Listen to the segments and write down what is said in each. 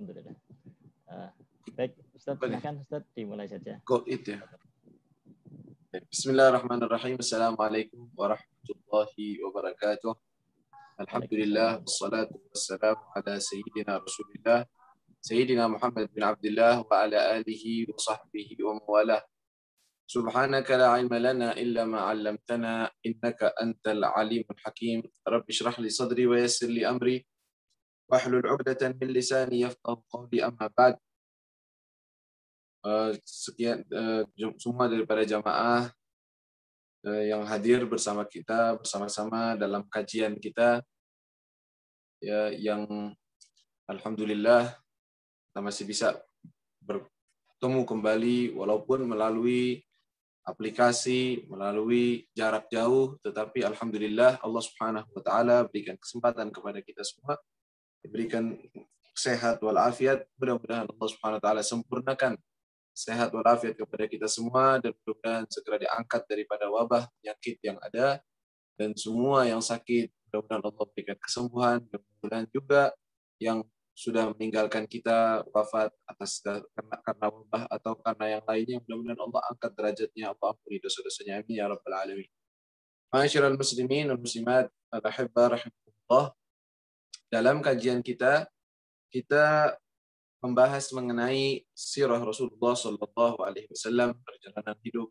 Alhamdulillah. Baik, Ustaz, silakan Ustaz dimulai saja. Kok itu ya. Bismillahirrahmanirrahim. Assalamualaikum warahmatullahi wabarakatuh. Alhamdulillah wassalatu wassalamu ala sayyidina Rasulillah Sayyidina Muhammad bin Abdullah wa ala alihi wa sahbihi wa mawalah. Subhanaka la ilma lana illa ma 'allamtana innaka antal alimul hakim. Rabbi shrah li sadri wa yassir li amri wahlul 'uqdatan min lisani yafqahu qawli, amma ba'd. Sekian semua daripada jamaah yang hadir bersama kita bersama-sama dalam kajian kita ya, yang alhamdulillah kita masih bisa bertemu kembali walaupun melalui aplikasi, melalui jarak jauh, tetapi alhamdulillah Allah Subhanahu wa taala berikan kesempatan kepada kita semua, diberikan sehat walafiat. Mudah-mudahan Allah Subhanahu wa taala sempurnakan sehat walafiat kepada kita semua, dan mudah-mudahan segera diangkat daripada wabah penyakit yang ada, dan semua yang sakit mudah-mudahan Allah berikan kesembuhan, dan mudah-mudahan juga yang sudah meninggalkan kita wafat atas karena wabah atau karena yang lainnya, mudah-mudahan Allah angkat derajatnya, Allah ampuni dosa-dosanya, amin ya rabbal alamin. Ma'asyiral muslimin wal muslimat, al-ahibba rahimahullah. Dalam kajian kita membahas mengenai sirah Rasulullah sallallahu alaihi wasallam, perjalanan hidup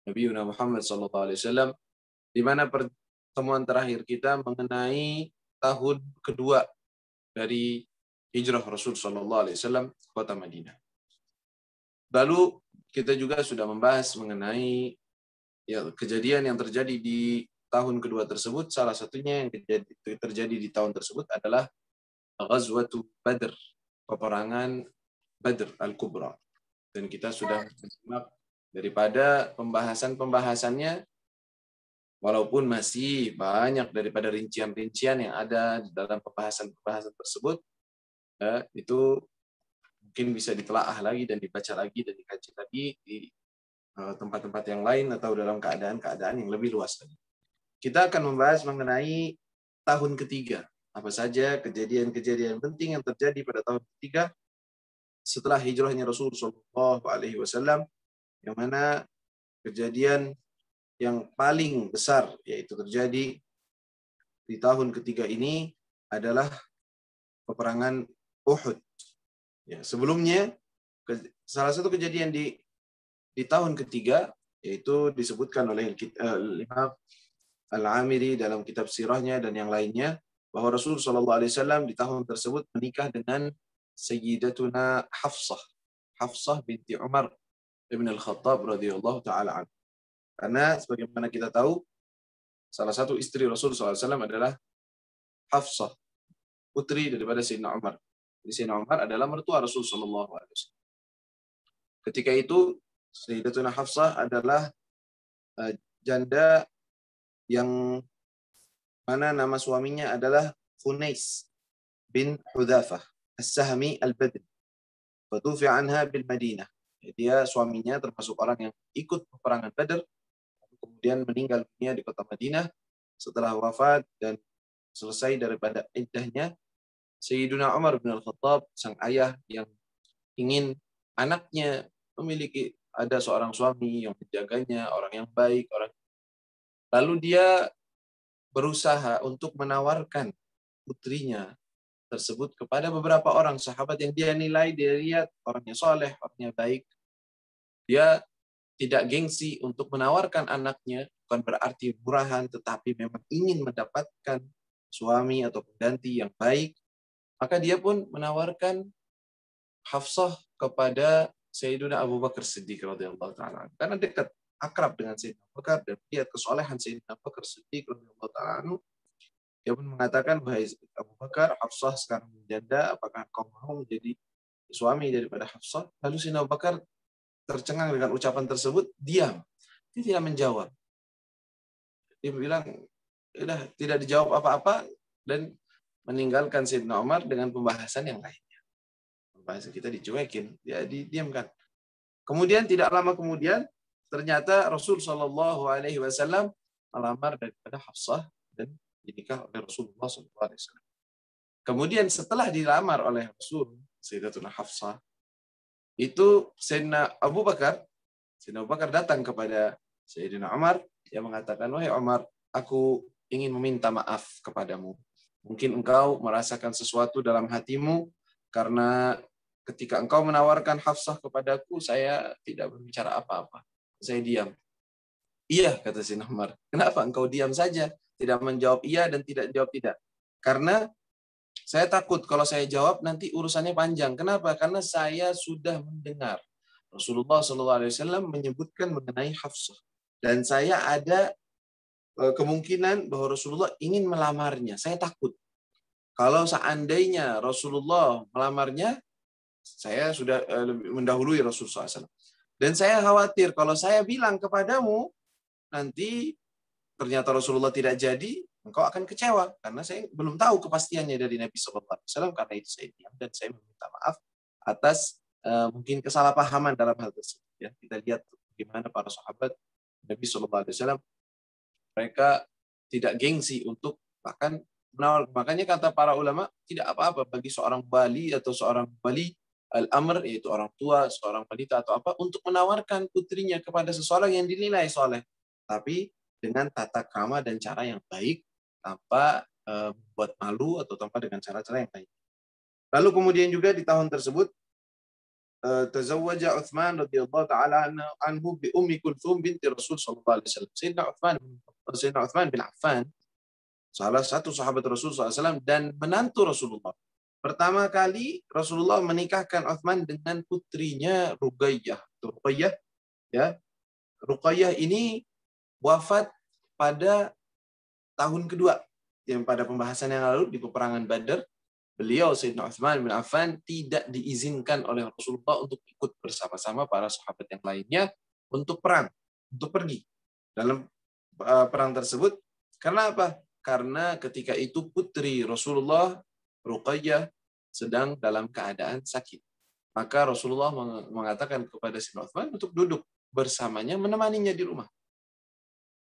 Nabi Muhammad sallallahu alaihi wasallam, di mana pertemuan terakhir kita mengenai tahun kedua dari hijrah Rasul sallallahu alaihi wasallam ke kota Madinah. Lalu kita juga sudah membahas mengenai kejadian yang terjadi di tahun kedua tersebut. Salah satunya yang terjadi di tahun tersebut adalah Ghazwatu Badr, peperangan Badr Al-Kubra. Dan kita sudah menyimak daripada pembahasannya, walaupun masih banyak daripada rincian-rincian yang ada di dalam pembahasan tersebut, itu mungkin bisa ditelaah lagi dan dibaca lagi dan dikaji lagi di tempat-tempat yang lain atau dalam keadaan-keadaan yang lebih luas lagi. Kita akan membahas mengenai tahun ketiga. Apa saja kejadian-kejadian penting yang terjadi pada tahun ketiga setelah hijrahnya Rasul sallallahu alaihi wasallam, yang mana kejadian yang paling besar yaitu terjadi di tahun ketiga ini adalah peperangan Uhud. Ya, sebelumnya salah satu kejadian di tahun ketiga yaitu disebutkan oleh Imam Al-Amiri dalam kitab sirahnya dan yang lainnya, bahwa Rasul sallallahu alaihi wasallam di tahun tersebut menikah dengan Sayyidatuna Hafsah binti Umar ibn Al-Khattab radhiyallahu taala anhu. Karena sebagaimana kita tahu, salah satu istri Rasul sallallahu alaihi wasallam adalah Hafsah, putri daripada Sayyidina Umar. Jadi Sayyidina Umar adalah mertua Rasul sallallahu alaihi wasallam. Ketika itu Sayyidatuna Hafsah adalah janda yang mana nama suaminya adalah Khunais bin Hudzafah As-Sahmi Al-Badri. Fatufi'a anha bil Madinah. Dia suaminya termasuk orang yang ikut peperangan Badr, kemudian meninggal dunia di kota Madinah setelah wafat dan selesai daripada iddahnya. Sayyiduna Umar bin Al-Khattab, sang ayah yang ingin anaknya memiliki ada seorang suami yang menjaganya, orang yang baik, lalu dia berusaha untuk menawarkan putrinya tersebut kepada beberapa orang sahabat yang dia lihat orangnya soleh, orangnya baik. Dia tidak gengsi untuk menawarkan anaknya, bukan berarti murahan, tetapi memang ingin mendapatkan suami atau pengganti yang baik. Maka dia pun menawarkan Hafsah kepada Sayyidina Abu Bakar Siddiq radhiyallahu ta'ala, karena dekat akrab dengan Sayyidina Abu Bakar dan lihat kesolehan Sayyidina Abu Bakar Siddiq radhiyallahu ta'ala. Dia pun mengatakan, wahai Abu Bakar, Hafsah sekarang menjanda, apakah kau mau menjadi suami daripada Hafsah? Lalu Sayyidina Abu Bakar tercengang dengan ucapan tersebut, diam. Dia tidak menjawab. Dia bilang, tidak dijawab apa-apa, dan meninggalkan Sayyidina Umar dengan pembahasan yang lainnya. Pembahasan kita dicuekin, dia didiamkan. Kemudian tidak lama kemudian, ternyata Rasul sallallahu alaihi wasallam melamar daripada Hafsah dan dinikah oleh Rasulullah sallallahu alaihi wasallam. Kemudian setelah dilamar oleh Rasul, Sayyidatuna Hafsah, itu Sayyidina Abu Bakar datang kepada Sayyidina Umar, dia mengatakan, "Wahai Umar, aku ingin meminta maaf kepadamu. Mungkin engkau merasakan sesuatu dalam hatimu karena ketika engkau menawarkan Hafsah kepadaku, saya tidak berbicara apa-apa. Saya diam." "Iya," kata Sayyidina Umar. "Kenapa engkau diam saja? Tidak menjawab iya dan tidak jawab tidak?" "Karena saya takut kalau saya jawab nanti urusannya panjang." "Kenapa?" "Karena saya sudah mendengar Rasulullah SAW menyebutkan mengenai Hafsah. Dan saya ada kemungkinan bahwa Rasulullah ingin melamarnya. Saya takut. Kalau seandainya Rasulullah melamarnya, saya sudah lebih mendahului Rasulullah SAW. Dan saya khawatir kalau saya bilang kepadamu, nanti ternyata Rasulullah tidak jadi, engkau akan kecewa. Karena saya belum tahu kepastiannya dari Nabi SAW. Karena itu saya diam dan saya meminta maaf atas mungkin kesalahpahaman dalam hal tersebut. Ya, kita lihat bagaimana para sahabat Nabi SAW, mereka tidak gengsi untuk bahkan menawar. Makanya kata para ulama, tidak apa-apa bagi seorang wali atau seorang wali al-amr, yaitu orang tua, seorang wanita atau apa, untuk menawarkan putrinya kepada seseorang yang dinilai soleh. Tapi dengan tata krama dan cara yang baik, tanpa membuat malu atau tanpa dengan cara-cara yang baik. Lalu kemudian juga di tahun tersebut, tazawwaja Utsman radhiyallahu taala anhu bi Ummi Kulthum binti Rasul sallallahu alaihi wasallam. Sayyidina Utsman bin Affan, salah satu sahabat Rasul SAW dan menantu Rasulullah. Pertama kali Rasulullah menikahkan Utsman dengan putrinya Ruqayyah. Ruqayyah, ya. Ruqayyah ini wafat pada tahun kedua, yang pada pembahasan yang lalu di peperangan Badar, beliau Sayyidina Utsman bin Affan tidak diizinkan oleh Rasulullah untuk ikut bersama-sama para sahabat yang lainnya untuk perang, untuk pergi dalam perang tersebut. Karena apa? Karena ketika itu putri Rasulullah, Ruqayyah, sedang dalam keadaan sakit. Maka Rasulullah mengatakan kepada Sayyidina Utsman untuk duduk bersamanya, menemaninya di rumah.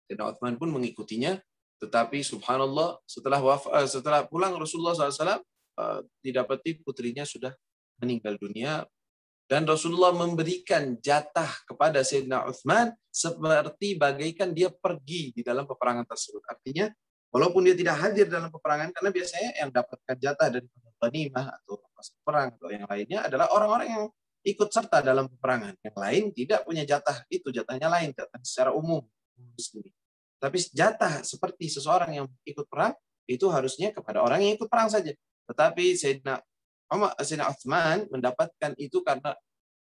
Sayyidina Utsman pun mengikutinya. Tetapi subhanallah, setelah pulang Rasulullah SAW, didapati putrinya sudah meninggal dunia. Dan Rasulullah memberikan jatah kepada Sayyidina Utsman seperti bagaikan dia pergi di dalam peperangan tersebut. Artinya, walaupun dia tidak hadir dalam peperangan, karena biasanya yang dapatkan jatah dari ghanimah atau perang atau yang lainnya adalah orang-orang yang ikut serta dalam peperangan. Yang lain tidak punya jatah itu, jatahnya lain, jatah secara umum. Tapi jatah seperti seseorang yang ikut perang, itu harusnya kepada orang yang ikut perang saja. Tetapi Sayyidina Utsman mendapatkan itu karena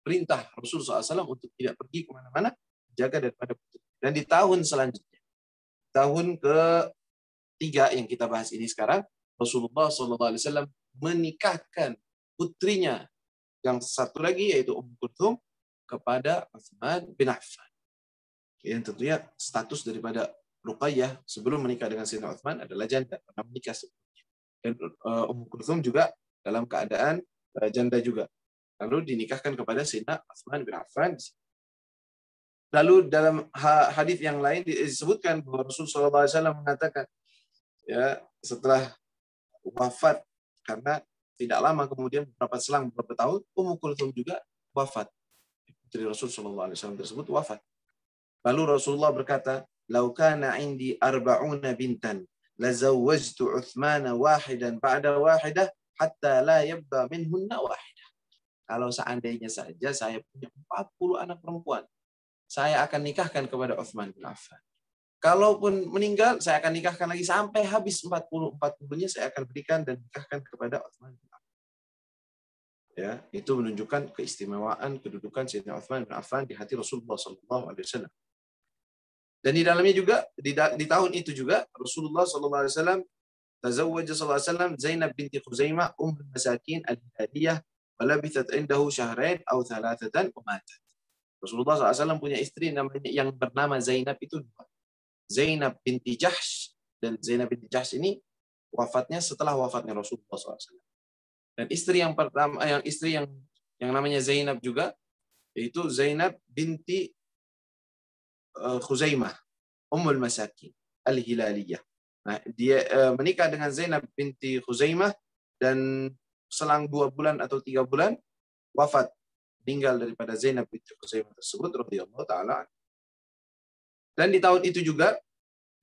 perintah Rasulullah SAW untuk tidak pergi kemana-mana, jaga daripada putri. Dan di tahun selanjutnya, tahun ketiga yang kita bahas ini sekarang, Rasulullah SAW menikahkan putrinya yang satu lagi, yaitu Ummu Kulthum, kepada Utsman bin Affan. Yang tentunya status daripada Ruqayyah sebelum menikah dengan Sayyidina Utsman adalah janda, pernah menikah sebelumnya. Dan Ummu Kulthum juga dalam keadaan janda juga. Lalu dinikahkan kepada Sayyidina Utsman bin Affan. Lalu dalam hadis yang lain disebutkan bahwa Rasulullah SAW mengatakan, ya, setelah wafat, karena tidak lama kemudian selang beberapa tahun, Ummu Kulthum juga wafat. Putri Rasulullah SAW tersebut wafat. Lalu Rasulullah berkata, "Lau kana indi arba'una bintan, lazawwajtu Utsmana wahidan ba'da wahidah hatta la yabqa minhunna wahidah." Kalau seandainya saja saya punya 40 anak perempuan, saya akan nikahkan kepada Utsman bin Affan. Kalaupun meninggal, saya akan nikahkan lagi sampai habis 40-40-nya saya akan berikan dan nikahkan kepada Utsman bin Affan. Ya, itu menunjukkan keistimewaan kedudukan Sayyidina Utsman bin Affan di hati Rasulullah SAW. Dan di dalamnya juga, di tahun itu juga, Rasulullah SAW tazawwaja SAW Zainab binti Khuzaimah ummul masakin al-Hilaliyah wa labithat indahu syahrain aw thalathatan wa matat. Rasulullah SAW punya istri namanya yang bernama Zainab itu dua. Zainab binti Jahsh, dan Zainab binti Jahsh ini wafatnya setelah wafatnya Rasulullah SAW. Dan istri yang pertama, istri yang namanya Zainab juga, yaitu Zainab binti Khuzaimah, Ummul Masakin Al-Hilaliyah. Nah, dia menikah dengan Zainab binti Khuzaimah dan selang 2 bulan atau 3 bulan wafat, meninggal daripada Zainab binti Khuzaimah tersebut radhiyallahu taala. Dan di tahun itu juga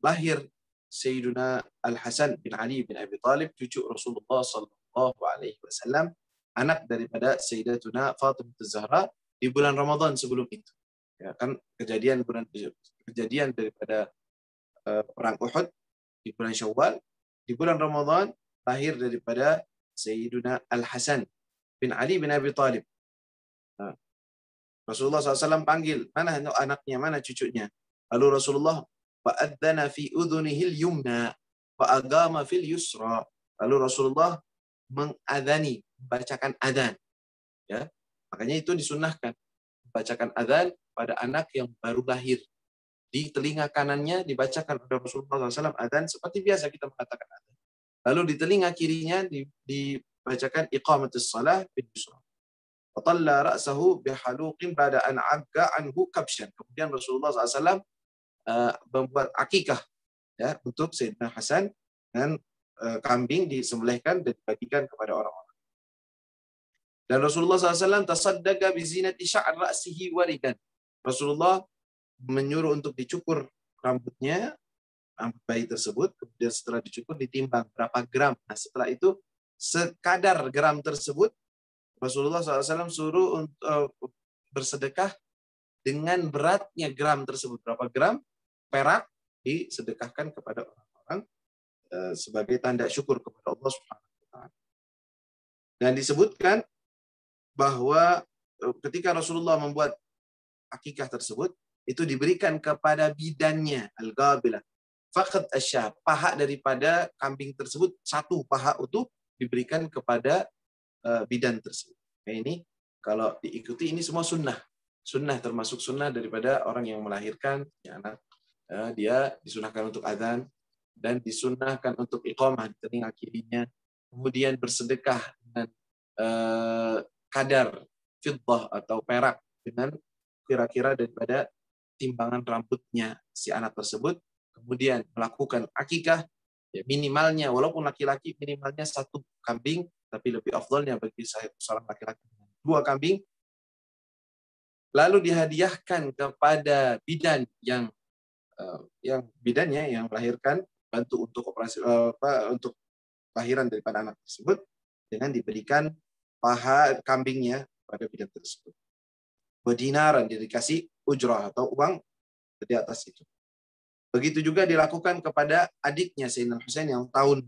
lahir Sayyiduna Al-Hasan bin Ali bin Abi Thalib, cucu Rasulullah sallallahu alaihi wasallam, anak daripada Sayyidatuna Fatimah Az-Zahra di bulan Ramadan sebelum itu. Ya kan kejadian daripada perang Uhud di bulan Syawal, di bulan Ramadan lahir daripada Sayyiduna Al-Hasan bin Ali bin Abi Thalib. Nah, Rasulullah SAW panggil, mana anaknya, mana cucunya? Lalu Rasulullah fa'adzana fi udhunihil yumna wa agama fil yusra. Lalu Rasulullah mengadani, membacakan adzan. Ya, makanya itu disunnahkan membacakan adzan pada anak yang baru lahir. Di telinga kanannya dibacakan oleh Rasulullah SAW adzan seperti biasa kita mengatakan adzan. Lalu di telinga kirinya dibacakan iqamatus shalah bil yusra. Wa talla ra'sahu bihaluqin ba'da an 'agga anhu kabshan. Kemudian Rasulullah SAW membuat akikah ya untuk Sayyidina Hasan, dan kambing disembelihkan dan dibagikan kepada orang-orang. Dan Rasulullah SAW tasaddaqa bi zinati sya'r ra'sihi waridan. Rasulullah menyuruh untuk dicukur rambutnya, rambut bayi tersebut, kemudian setelah dicukur ditimbang berapa gram. Nah, setelah itu sekadar gram tersebut Rasulullah SAW suruh untuk bersedekah dengan beratnya gram tersebut. Berapa gram perak disedekahkan kepada orang-orang sebagai tanda syukur kepada Allah Subhanahu wa taala. Dan disebutkan bahwa ketika Rasulullah membuat akikah tersebut, itu diberikan kepada bidannya, al-ghabilah. Faqad asyah, paha daripada kambing tersebut, satu paha utuh diberikan kepada bidan tersebut. Nah, ini kalau diikuti ini semua sunnah. Sunnah termasuk sunnah daripada orang yang melahirkan ya, anak. Dia disunahkan untuk adzan dan disunahkan untuk iqamah di telinga kirinya. Kemudian bersedekah dengan kadar fiddah atau perak dengan kira-kira daripada timbangan rambutnya si anak tersebut. Kemudian melakukan akikah, ya minimalnya walaupun laki-laki minimalnya 1 kambing, tapi lebih afdalnya bagi seorang laki-laki 2 kambing. Lalu dihadiahkan kepada bidan yang bidannya yang melahirkan, bantu untuk operasi untuk lahiran daripada anak tersebut, dengan diberikan paha kambingnya pada bidan tersebut. Dinaran dikasih ujrah atau uang di atas itu. Begitu juga dilakukan kepada adiknya Sayyidina Husain yang tahun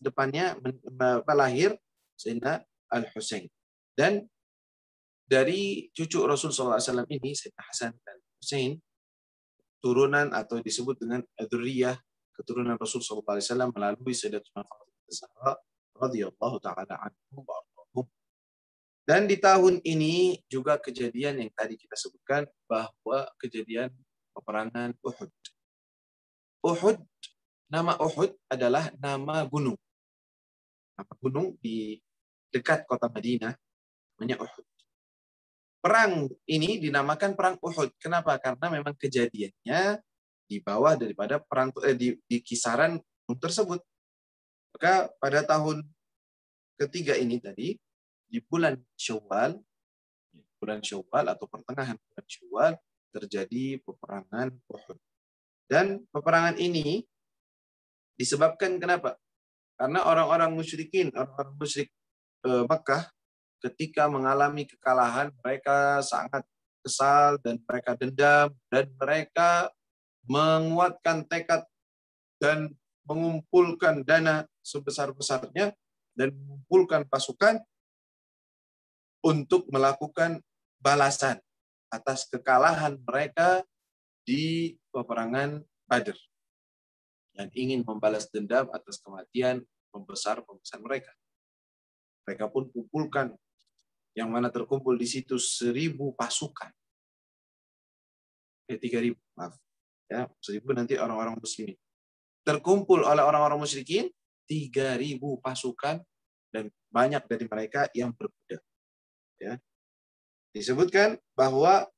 depannya lahir, Sayyidina Al-Husain. Dan dari cucu Rasul SAW ini, Sayyidina Hasan dan Husain, turunan atau disebut dengan dzurriyyah, keturunan Rasul SAW melalui Sayyidatuna Fatimah Az-Zahra radhiyallahu taala anhu. Dan di tahun ini juga kejadian yang tadi kita sebutkan, bahwa kejadian peperangan Uhud. Uhud, nama Uhud adalah nama gunung. Nama gunung di dekat kota Madinah, namanya Uhud. Perang ini dinamakan perang Uhud. Kenapa? Karena memang kejadiannya di bawah daripada perang di kisaran gunung tersebut. Maka pada tahun ketiga ini tadi, di bulan Syawal atau pertengahan bulan Syawal, terjadi peperangan Uhud. Dan peperangan ini disebabkan kenapa? Karena orang-orang musyrik Mekah ketika mengalami kekalahan, mereka sangat kesal dan mereka dendam, dan mereka menguatkan tekad dan mengumpulkan dana sebesar-besarnya dan mengumpulkan pasukan untuk melakukan balasan atas kekalahan mereka di peperangan Badr, dan ingin membalas dendam atas kematian pembesar-pembesar mereka. Mereka pun kumpulkan, yang mana terkumpul di situ 1.000 pasukan. 3.000, maaf. Ya, 1.000 nanti orang-orang muslimin. Terkumpul oleh orang-orang musyrikin 3.000 pasukan, dan banyak dari mereka yang berkuda. Ya. Disebutkan bahwa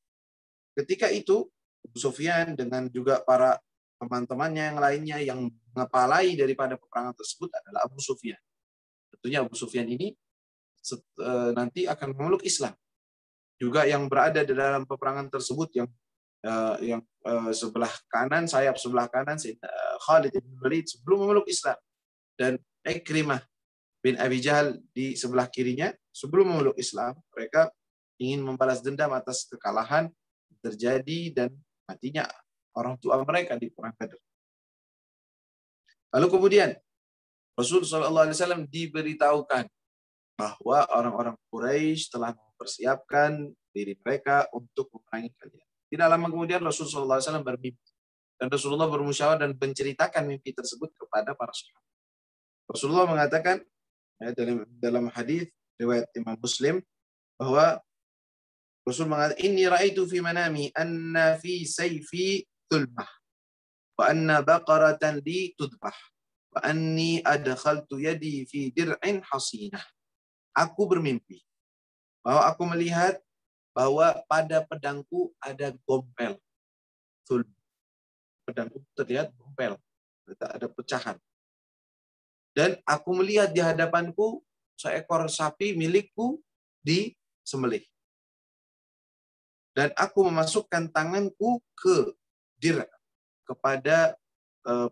ketika itu Abu Sufyan dengan juga para teman-temannya yang lainnya yang mengepalai daripada peperangan tersebut adalah Abu Sufyan. tentunya Abu Sufyan ini nanti akan memeluk Islam. Juga yang berada di dalam peperangan tersebut yang sebelah kanan, sayap sebelah kanan Khalid bin Walid sebelum memeluk Islam, dan Ikrimah bin Abi Jahal di sebelah kirinya sebelum memeluk Islam. Mereka ingin membalas dendam atas kekalahan terjadi dan matinya orang tua mereka di perang Badar. Lalu kemudian Rasulullah SAW diberitahukan bahwa orang-orang Quraisy telah mempersiapkan diri mereka untuk memerangi kalian. Tidak lama kemudian Rasulullah SAW bermimpi, dan Rasulullah bermusyawarah dan menceritakan mimpi tersebut kepada para sahabat. Rasulullah mengatakan dalam hadis riwayat Imam Muslim bahwa Rasul mengatakan, "Inni ra'aitu fi manami anna fi sayfi tulmah wa anna baqaratan li tudbah wa anni adkhaltu yadi fi dir'in hasinah." Aku bermimpi bahwa aku melihat bahwa pada pedangku ada gompel. Pedangku terlihat gompel, ada pecahan. Dan aku melihat di hadapanku seekor sapi milikku disembelih. Dan aku memasukkan tanganku ke kepada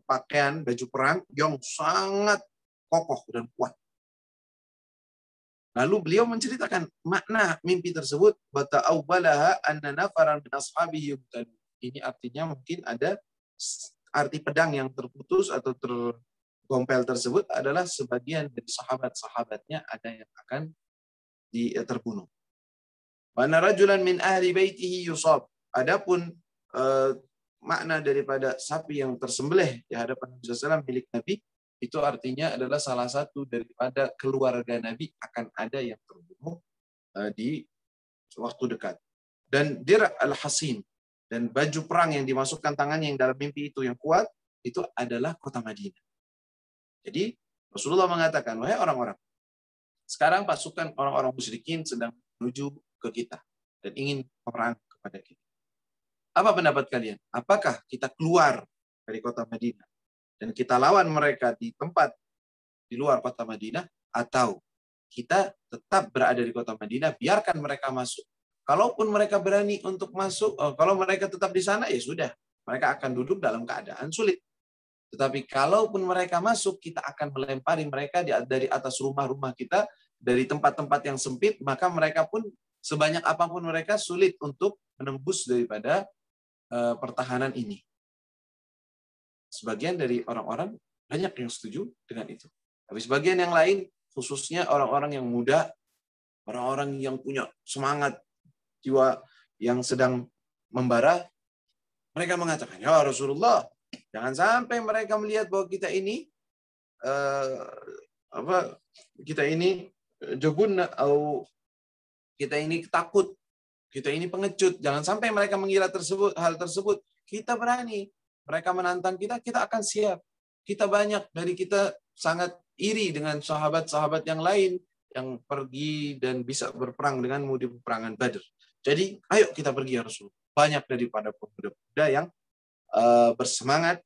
pakaian baju perang yang sangat kokoh dan kuat. Lalu beliau menceritakan makna mimpi tersebut. Bata'awwalaha anna nafaran min ashabihi yubtadu. Ini artinya mungkin ada arti pedang yang terputus atau tergompel tersebut adalah sebagian dari sahabat-sahabatnya ada yang akan terbunuh. Wa anna rajulan min ahli baitihi yusab. Adapun makna daripada sapi yang tersembelih di hadapan Nabi SAW milik Nabi, itu artinya adalah salah satu daripada keluarga Nabi akan ada yang terbunuh di waktu dekat. Dan dir al-hasin, dan baju perang yang dimasukkan tangannya yang dalam mimpi itu yang kuat, itu adalah kota Madinah. Jadi Rasulullah mengatakan, wahai orang-orang, sekarang pasukan orang-orang musyrikin sedang menuju ke kita dan ingin perang kepada kita. Apa pendapat kalian? Apakah kita keluar dari kota Madinah dan kita lawan mereka di tempat di luar kota Madinah, atau kita tetap berada di kota Madinah, biarkan mereka masuk. Kalaupun mereka berani untuk masuk, kalau mereka tetap di sana, ya sudah, mereka akan duduk dalam keadaan sulit. Tetapi kalaupun mereka masuk, kita akan melempari mereka dari atas rumah-rumah kita, dari tempat-tempat yang sempit, maka mereka pun sebanyak apapun mereka sulit untuk menembus daripada pertahanan ini. Sebagian dari orang-orang banyak yang setuju dengan itu. Tapi sebagian yang lain, khususnya orang-orang yang muda, orang-orang yang punya semangat, jiwa yang sedang membara, mereka mengatakan, ya Rasulullah, jangan sampai mereka melihat bahwa kita ini jubun atau kita ini takut, kita ini pengecut. Jangan sampai mereka mengira hal tersebut. Kita berani. Mereka menantang kita, kita akan siap. Kita banyak dari kita sangat iri dengan sahabat-sahabat yang lain yang pergi dan bisa berperang denganmu di peperangan Badr. Jadi, ayo kita pergi ya Rasul. Banyak daripada pemuda-pemuda yang bersemangat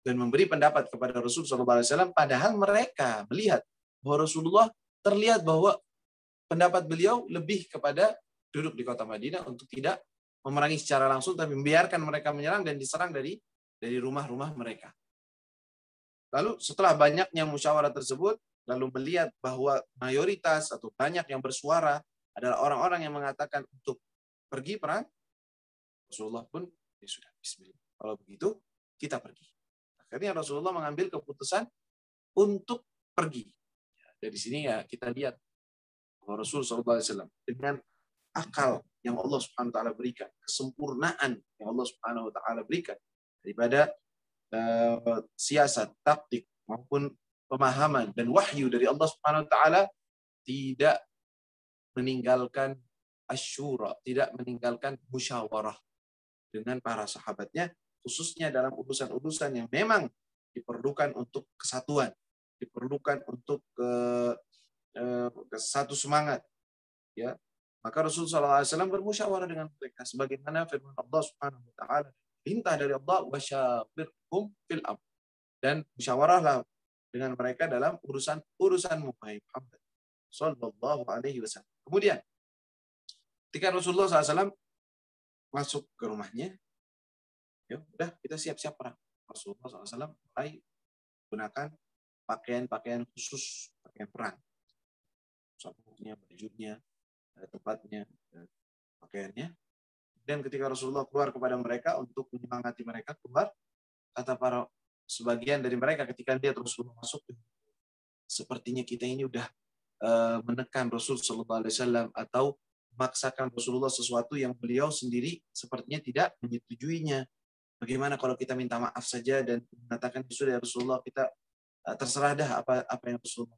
dan memberi pendapat kepada Rasul SAW, padahal mereka melihat bahwa Rasulullah terlihat bahwa pendapat beliau lebih kepada duduk di kota Madinah untuk tidak memerangi secara langsung, tapi membiarkan mereka menyerang dan diserang dari rumah-rumah mereka. Lalu setelah banyaknya musyawarah tersebut, lalu melihat bahwa mayoritas atau banyak yang bersuara adalah orang-orang yang mengatakan untuk pergi perang, Rasulullah pun ya sudah, bismillah. Kalau begitu, kita pergi. Akhirnya Rasulullah mengambil keputusan untuk pergi. Dari sini ya kita lihat bahwa Rasulullah SAW dengan akal yang Allah Subhanahu wa taala berikan, kesempurnaan yang Allah Subhanahu wa taala berikan daripada siasat, taktik maupun pemahaman dan wahyu dari Allah Subhanahu wa taala, tidak meninggalkan asyura, tidak meninggalkan musyawarah dengan para sahabatnya, khususnya dalam urusan-urusan yang memang diperlukan untuk kesatuan, diperlukan untuk satu semangat, ya. Maka Rasulullah SAW bermusyawarah dengan mereka sebagaimana firman Allah Subhanahu wa taala, perintah dari Allah, wasyawirhum fil amr, dan musyawarahlah dengan mereka dalam urusanmu, wahai Muhammad sallallahu alaihi wasallam. Kemudian ketika Rasulullah SAW masuk ke rumahnya, ya udah kita siap-siap perang. Rasulullah SAW mulai gunakan pakaian-pakaian khusus, pakaian perang. Sabuknya, bajunya, tempatnya, pakaiannya. Dan ketika Rasulullah keluar kepada mereka untuk menyemangati mereka keluar, kata para sebagian dari mereka ketika lihat Rasulullah masuk, sepertinya kita ini udah menekan Rasul Sallallahu Alaihi Wasallam atau memaksakan Rasulullah sesuatu yang beliau sendiri sepertinya tidak menyetujuinya. Bagaimana kalau kita minta maaf saja dan mengatakan sudah Rasulullah, kita terserah dah apa yang Rasulullah.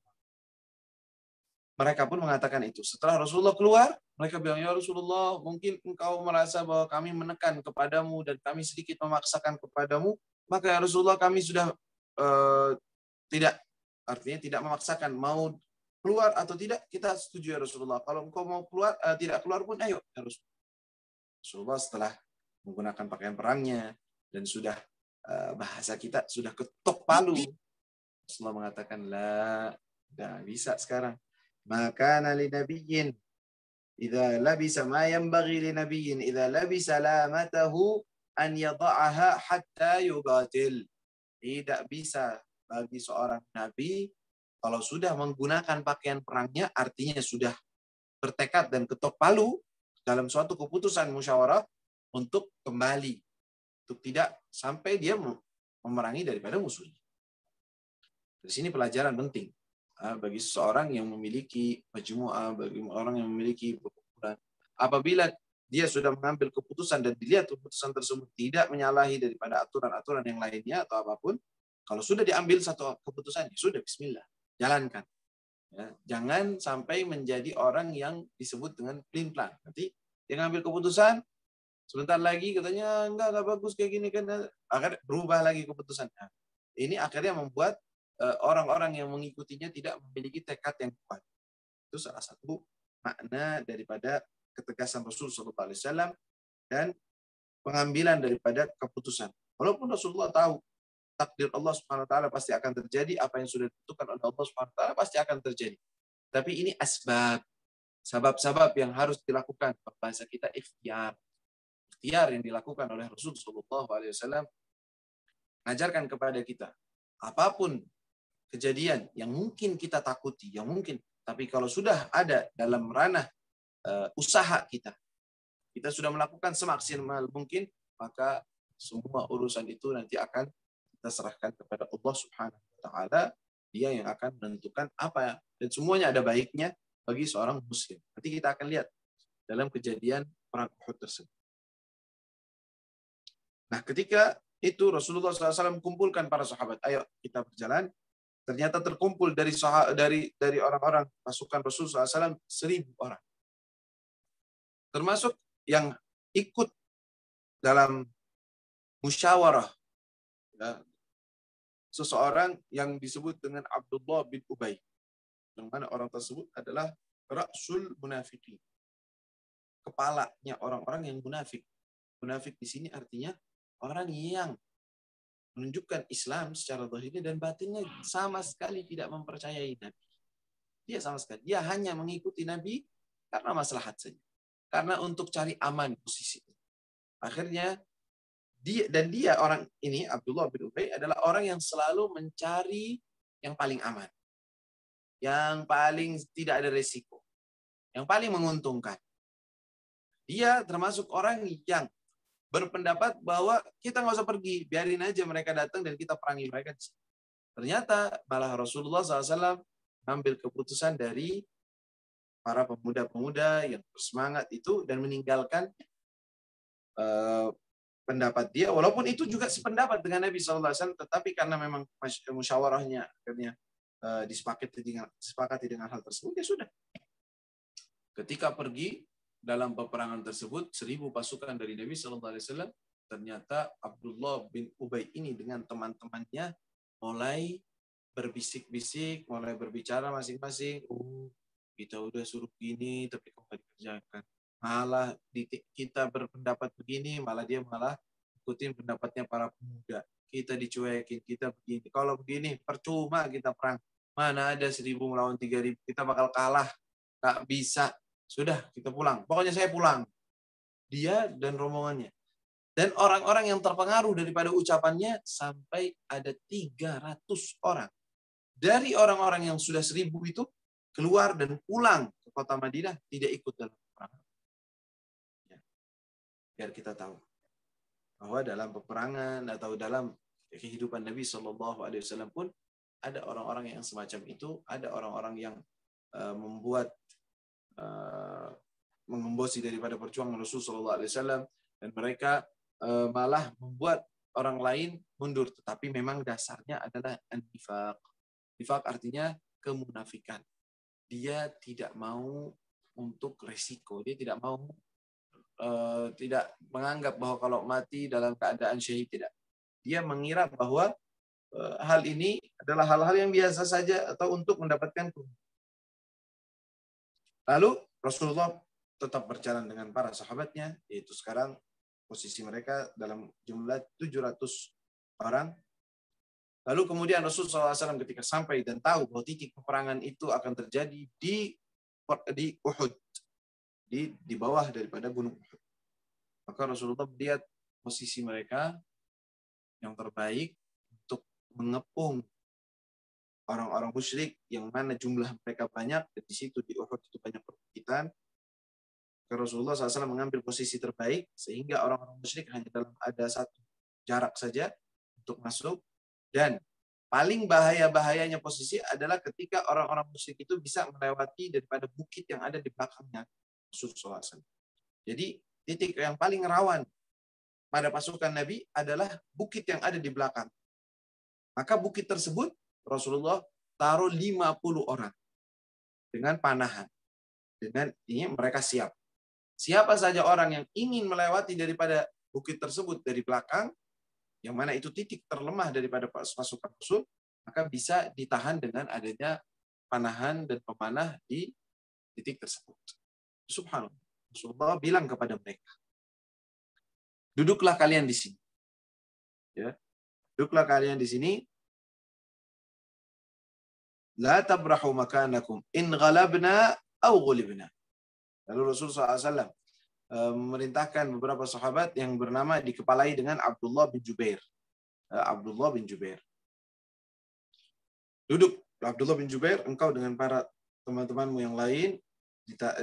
Mereka pun mengatakan itu. Setelah Rasulullah keluar, mereka bilang, ya Rasulullah, mungkin engkau merasa bahwa kami menekan kepadamu dan kami sedikit memaksakan kepadamu, maka ya Rasulullah kami sudah tidak, artinya tidak memaksakan, mau keluar atau tidak, kita setuju ya Rasulullah. Kalau engkau mau keluar, tidak keluar pun, ayo ya Rasulullah. Setelah menggunakan pakaian perangnya dan sudah bahasa kita sudah ketok palu, Rasulullah mengatakan, la, tidak bisa sekarang. Maka nali nabiyyin idza labisa ma yanbaghi li nabiyyin idza labisa lamatahu an yada'aha hatta yuqatil. Tidak bisa bagi seorang nabi kalau sudah menggunakan pakaian perangnya, artinya sudah bertekad dan ketok palu dalam suatu keputusan musyawarah untuk kembali, untuk tidak sampai dia memerangi daripada musuhnya. Di sini pelajaran penting bagi seseorang yang memiliki majmu'ah, bagi orang yang memiliki perkumpulan. Apabila dia sudah mengambil keputusan dan dilihat keputusan tersebut tidak menyalahi daripada aturan-aturan yang lainnya atau apapun, kalau sudah diambil satu keputusan, ya sudah, bismillah, jalankan. Ya, jangan sampai menjadi orang yang disebut dengan pelin-pelan. Nanti dia ngambil keputusan, sebentar lagi katanya enggak bagus kayak gini kan, akan berubah lagi keputusannya. Ini akhirnya membuat orang-orang yang mengikutinya tidak memiliki tekad yang kuat. Itu salah satu makna daripada ketegasan Rasul Sallallahu Alaihi Wasallam dan pengambilan daripada keputusan. Walaupun Rasulullah tahu takdir Allah Subhanahu Wa Taala pasti akan terjadi, apa yang sudah ditentukan oleh Allah Subhanahu Wa Taala pasti akan terjadi. Tapi ini sebab-sebab yang harus dilakukan. Bahasa kita ikhtiar yang dilakukan oleh Rasul Sallallahu Alaihi Wasallam mengajarkan kepada kita apapun kejadian yang mungkin kita takuti, yang mungkin, tapi kalau sudah ada dalam ranah usaha kita sudah melakukan semaksimal mungkin, maka semua urusan itu nanti akan kita serahkan kepada Allah Subhanahu Wa Taala. Dia yang akan menentukan apa, dan semuanya ada baiknya bagi seorang muslim. Nanti kita akan lihat dalam kejadian perang Uhud tersebut. Nah, ketika itu Rasulullah SAW kumpulkan para sahabat, ayo kita berjalan. Ternyata terkumpul dari orang-orang pasukan Rasulullah SAW 1.000 orang. Termasuk yang ikut dalam musyawarah. Ya, seseorang yang disebut dengan Abdullah bin Ubay. Yang mana orang tersebut adalah Ra'sul Munafiqin. Kepalanya orang-orang yang munafik. Munafik di sini artinya orang yang menunjukkan Islam secara zahirnya dan batinnya sama sekali tidak mempercayai Nabi. Dia sama sekali. Dia hanya mengikuti Nabi karena maslahat saja. Karena untuk cari aman posisi. Akhirnya dia orang ini, Abdullah bin Ubay, adalah orang yang selalu mencari yang paling aman. Yang paling tidak ada resiko. Yang paling menguntungkan. Dia termasuk orang yang berpendapat bahwa kita nggak usah pergi, biarin aja mereka datang dan kita perangi mereka. Ternyata malah Rasulullah SAW mengambil keputusan dari para pemuda-pemuda yang bersemangat itu dan meninggalkan pendapat dia, walaupun itu juga sependapat dengan Nabi SAW, tetapi karena memang musyawarahnya akhirnya disepakati dengan hal tersebut, ya sudah. Ketika pergi dalam peperangan tersebut, 1.000 pasukan dari Nabi SAW, ternyata Abdullah bin Ubay ini dengan teman-temannya mulai berbisik-bisik, mulai berbicara masing-masing. Kita udah suruh gini, tapi kok nggak dikerjakan. Malah kita berpendapat begini, malah dia ikutin pendapatnya para pemuda. kita dicuekin, kita begini. Kalau begini, percuma kita perang. Mana ada 1.000 melawan 3.000, kita bakal kalah. Nggak bisa. Sudah, kita pulang. Pokoknya saya pulang. Dia dan rombongannya. Dan orang-orang yang terpengaruh daripada ucapannya sampai ada 300 orang. Dari orang-orang yang sudah 1.000 itu keluar dan pulang ke kota Madinah, tidak ikut dalam peperangan. Ya. Biar kita tahu bahwa dalam peperangan atau dalam kehidupan Nabi SAW pun ada orang-orang yang semacam itu, ada orang-orang yang membuat mengembosi daripada perjuangan Rasulullah SAW, dan mereka malah membuat orang lain mundur, tetapi memang dasarnya adalah an-nifaq. Nifaq artinya kemunafikan. Dia tidak mau untuk resiko, dia tidak mau tidak menganggap bahwa kalau mati dalam keadaan syahid, tidak. Dia mengira bahwa hal ini adalah hal-hal yang biasa saja atau untuk mendapatkan keuntungan. Lalu Rasulullah tetap berjalan dengan para sahabatnya, yaitu sekarang posisi mereka dalam jumlah 700 orang. Lalu kemudian Rasulullah SAW ketika sampai dan tahu bahwa titik peperangan itu akan terjadi di Uhud, di bawah daripada gunung Uhud. Maka Rasulullah melihat posisi mereka yang terbaik untuk mengepung orang-orang musyrik yang mana jumlah mereka banyak, dan di situ di Uhud itu banyak perbukitan. Rasulullah SAW mengambil posisi terbaik sehingga orang-orang musyrik hanya dalam ada satu jarak saja untuk masuk. Dan paling bahayanya posisi adalah ketika orang-orang musyrik itu bisa melewati daripada bukit yang ada di belakangnya Rasulullah SAW. Jadi titik yang paling rawan pada pasukan Nabi adalah bukit yang ada di belakang. Maka bukit tersebut Rasulullah taruh 50 orang dengan panahan. Dengan ini mereka siap. Siapa saja orang yang ingin melewati daripada bukit tersebut dari belakang, yang mana itu titik terlemah daripada pasukan Rasul, maka bisa ditahan dengan adanya panahan dan pemanah di titik tersebut. Subhanallah. Rasulullah bilang kepada mereka, duduklah kalian di sini. Ya. Duduklah kalian di sini. La tabrahu makanakum in ghalabna aw ghulibna. Lalu Rasulullah SAW memerintahkan beberapa sahabat yang bernama dikepalai dengan Abdullah bin Jubair. Abdullah bin Jubair. Duduk, Abdullah bin Jubair, engkau dengan para teman-temanmu yang lain,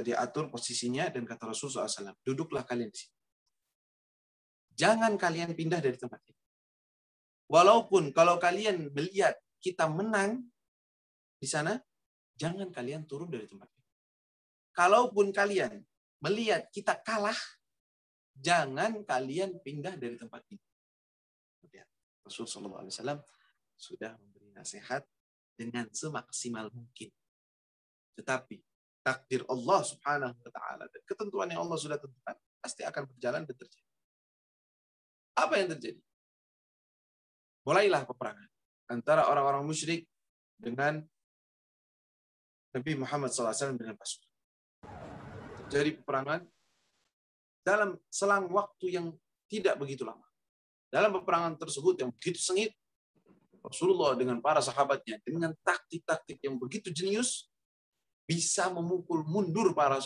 diatur posisinya, dan kata Rasulullah SAW, duduklah kalian di sini. Jangan kalian pindah dari tempat ini. Walaupun kalau kalian melihat kita menang di sana, jangan kalian turun dari tempat ini. Kalaupun kalian melihat kita kalah, jangan kalian pindah dari tempat ini. Rasulullah SAW sudah memberi nasihat dengan semaksimal mungkin. Tetapi takdir Allah Subhanahu wa Ta'ala dan ketentuan yang Allah sudah tentukan pasti akan berjalan dan terjadi. Apa yang terjadi? Mulailah peperangan antara orang-orang musyrik dengan Nabi Muhammad SAW dengan pasukan. Terjadi peperangan dalam selang waktu yang tidak begitu lama. Dalam peperangan tersebut yang begitu sengit, Rasulullah dengan para sahabatnya dengan taktik-taktik yang begitu jenius bisa memukul mundur para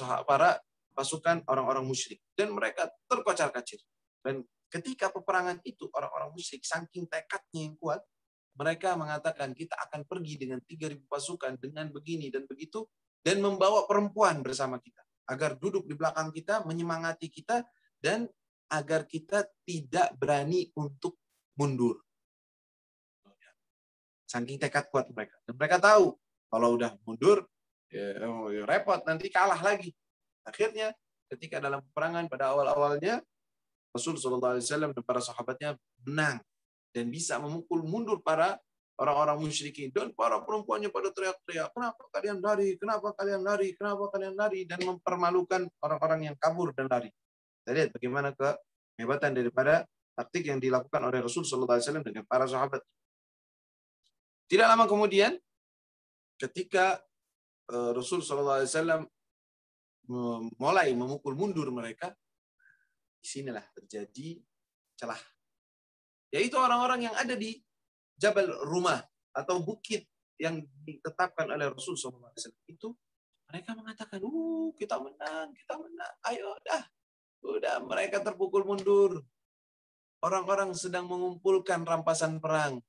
pasukan orang-orang musyrik, dan mereka terkocar-kacir. Dan ketika peperangan itu orang-orang musyrik saking tekadnya yang kuat, mereka mengatakan kita akan pergi dengan 3.000 pasukan dengan begini dan begitu, dan membawa perempuan bersama kita agar duduk di belakang kita, menyemangati kita, dan agar kita tidak berani untuk mundur. Saking tekad kuat mereka. Dan mereka tahu, kalau udah mundur, ya repot, nanti kalah lagi. Akhirnya, ketika dalam peperangan pada awal-awalnya, Rasulullah SAW dan para sahabatnya menang. Dan bisa memukul mundur para orang-orang musyrikin. Dan para perempuannya pada teriak-teriak, kenapa kalian lari, kenapa kalian lari, kenapa kalian lari, dan mempermalukan orang-orang yang kabur dan lari. Kita lihat bagaimana kehebatan daripada taktik yang dilakukan oleh Rasulullah SAW dengan para sahabat. Tidak lama kemudian, ketika Rasulullah SAW mulai memukul mundur mereka, disinilah terjadi celah yaitu orang-orang yang ada di Jabal Rumah atau bukit yang ditetapkan oleh Rasul SAW. Itu mereka mengatakan, kita menang, ayo udah mereka terpukul mundur. Orang-orang sedang mengumpulkan rampasan perang.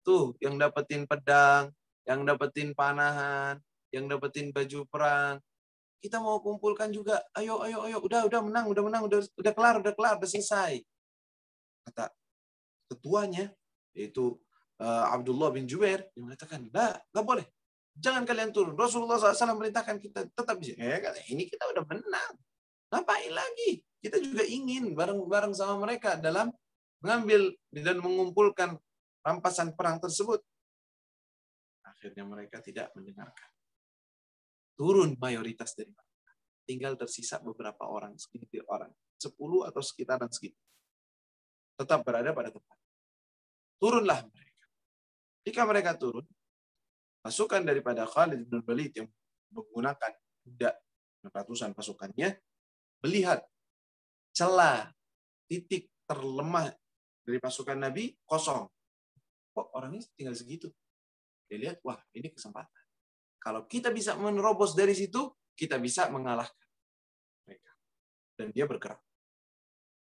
Tuh, yang dapetin pedang, yang dapetin panahan, yang dapetin baju perang. Kita mau kumpulkan juga. Ayo, udah menang, udah kelar, udah selesai. Kata ketuanya, yaitu Abdullah bin Jubair, yang mengatakan, nggak boleh. Jangan kalian turun. Rasulullah SAW merintahkan kita tetap di sini. Ini kita udah menang. Ngapain lagi? Kita juga ingin bareng-bareng sama mereka dalam mengambil dan mengumpulkan rampasan perang tersebut. Akhirnya mereka tidak mendengarkan. Turun mayoritas dari mereka. Tinggal tersisa beberapa orang, segelintir orang. 10 atau sekitaran segitu. Tetap berada pada tempat. Turunlah mereka. Jika mereka turun, pasukan daripada Khalid bin Walid yang menggunakan kuda ratusan pasukannya melihat celah titik terlemah dari pasukan Nabi kosong. Kok orangnya tinggal segitu? Dia lihat, wah ini kesempatan. Kalau kita bisa menerobos dari situ, kita bisa mengalahkan mereka. Dan dia bergerak.